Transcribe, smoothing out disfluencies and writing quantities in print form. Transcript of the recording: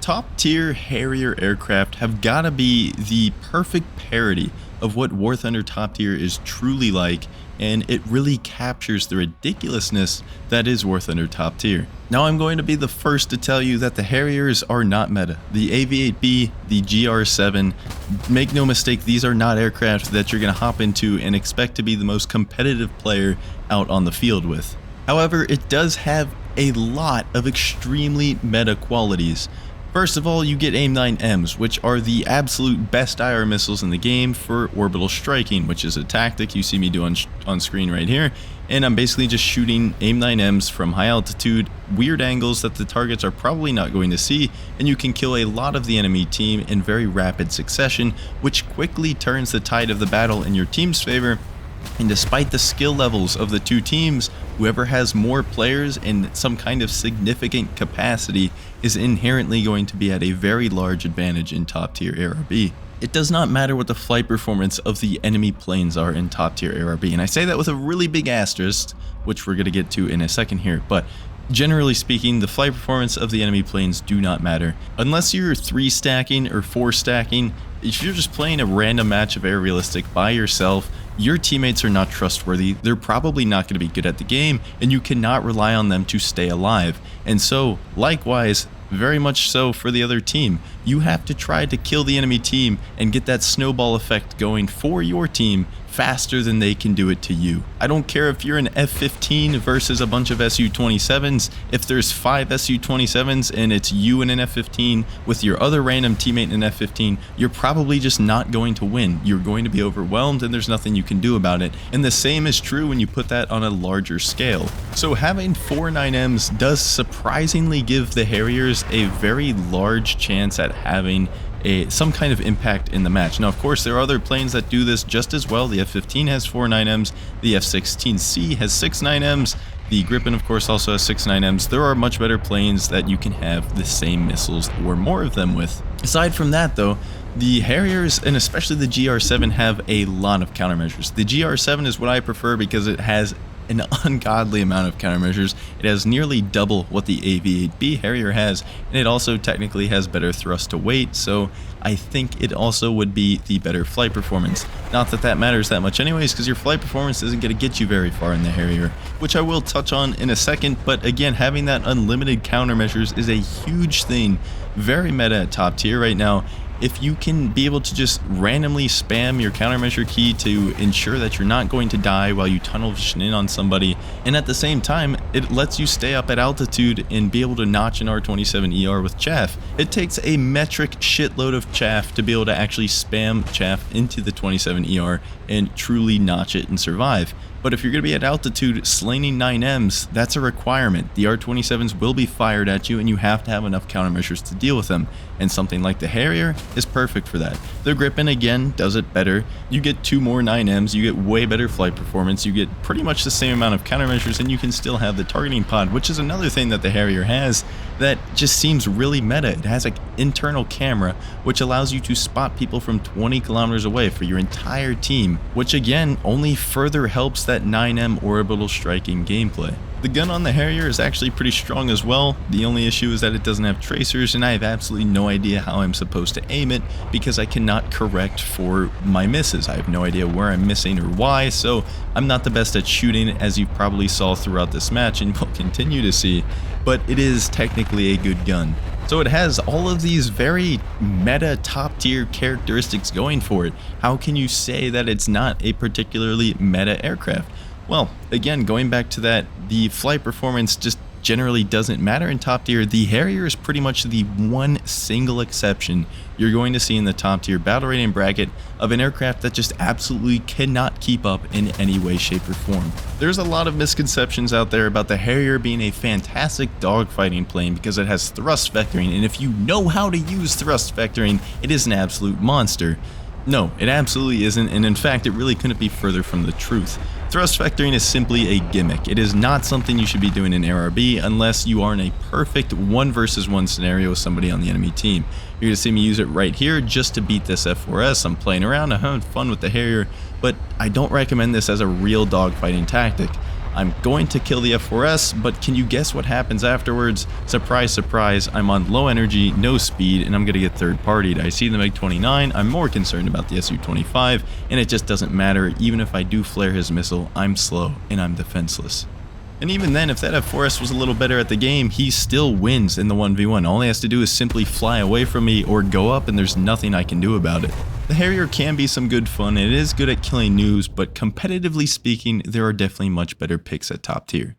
top tier Harrier aircraft have gotta be the perfect parody of what War Thunder top tier is truly like, and it really captures the ridiculousness that is War Thunder top tier. Now I'm going to be the first to tell you that the Harriers are not meta. The AV-8B, the GR7, make no mistake, these are not aircraft that you're going to hop into and expect to be the most competitive player out on the field with. However, it does have a lot of extremely meta qualities. First of all, you get AIM-9Ms, which are the absolute best IR missiles in the game for orbital striking, which is a tactic you see me do on screen right here. And I'm basically just shooting AIM-9Ms from high altitude, weird angles that the targets are probably not going to see, and you can kill a lot of the enemy team in very rapid succession, which quickly turns the tide of the battle in your team's favor. And despite the skill levels of the two teams, whoever has more players in some kind of significant capacity is inherently going to be at a very large advantage in top tier ARB. It does not matter what the flight performance of the enemy planes are in top tier ARB, and I say that with a really big asterisk, which we're going to get to in a second here, but generally speaking, the flight performance of the enemy planes do not matter. Unless you're 3 stacking or 4 stacking, if you're just playing a random match of air realistic by yourself, your teammates are not trustworthy, they're probably not going to be good at the game, and you cannot rely on them to stay alive. And so, likewise, very much so for the other team, you have to try to kill the enemy team and get that snowball effect going for your team faster than they can do it to you. I don't care if you're an F-15 versus a bunch of Su-27s, if there's 5 Su-27s and it's you in an F-15 with your other random teammate in an F-15, you're probably just not going to win. You're going to be overwhelmed and there's nothing you can do about it. And the same is true when you put that on a larger scale. So having 4 9Ms does surprisingly give the Harriers a very large chance at having some kind of impact in the match. Now, of course, there are other planes that do this just as well. The F-15 has 4 9Ms, the F-16C has 6 9Ms, the Gripen, of course, also has 6 9Ms. There are much better planes that you can have the same missiles or more of them with. Aside from that, though, the Harriers, and especially the GR7, have a lot of countermeasures. The GR7 is what I prefer because it has an ungodly amount of countermeasures. It has nearly double what the AV-8B Harrier has, and it also technically has better thrust to weight, so I think it also would be the better flight performance. Not that that matters that much anyways, because your flight performance isn't going to get you very far in the Harrier, which I will touch on in a second, but again, having that unlimited countermeasures is a huge thing, very meta at top tier right now. If you can be able to just randomly spam your countermeasure key to ensure that you're not going to die while you tunnel vision in on somebody, and at the same time, it lets you stay up at altitude and be able to notch an R27ER with chaff. It takes a metric shitload of chaff to be able to actually spam chaff into the 27ER and truly notch it and survive. But if you're going to be at altitude slinging 9Ms, that's a requirement. The R27s will be fired at you and you have to have enough countermeasures to deal with them. And something like the Harrier is perfect for that. The Gripen, again, does it better. You get 2 more 9Ms, you get way better flight performance, you get pretty much the same amount of countermeasures, and you can still have the targeting pod, which is another thing that the Harrier has that just seems really meta. It has an internal camera, which allows you to spot people from 20 kilometers away for your entire team, which again, only further helps that 9M orbital striking gameplay. The gun on the Harrier is actually pretty strong as well. The only issue is that it doesn't have tracers, and I have absolutely no idea how I'm supposed to aim it because I cannot correct for my misses. I have no idea where I'm missing or why, so I'm not the best at shooting, as you probably saw throughout this match and will continue to see, but it is technically a good gun. So it has all of these very meta top tier characteristics going for it. How can you say that it's not a particularly meta aircraft? Well, again, going back to that, the flight performance just generally doesn't matter in top tier. The Harrier is pretty much the one single exception you're going to see in the top tier battle rating bracket of an aircraft that just absolutely cannot keep up in any way, shape, or form. There's a lot of misconceptions out there about the Harrier being a fantastic dogfighting plane because it has thrust vectoring, and if you know how to use thrust vectoring, it is an absolute monster. No, it absolutely isn't, and in fact, it really couldn't be further from the truth. Thrust vectoring is simply a gimmick. It is not something you should be doing in ARB unless you are in a perfect 1 versus 1 scenario with somebody on the enemy team. You're going to see me use it right here just to beat this F4S. I'm playing around, I'm having fun with the Harrier, but I don't recommend this as a real dogfighting tactic. I'm going to kill the F4S, but can you guess what happens afterwards? Surprise, surprise, I'm on low energy, no speed, and I'm going to get third-partied. I see the MiG-29, I'm more concerned about the Su-25, and it just doesn't matter. Even if I do flare his missile, I'm slow, and I'm defenseless. And even then, if that F4S was a little better at the game, he still wins in the 1v1. All he has to do is simply fly away from me or go up, and there's nothing I can do about it. The Harrier can be some good fun, and it is good at killing noobs, but competitively speaking, there are definitely much better picks at top tier.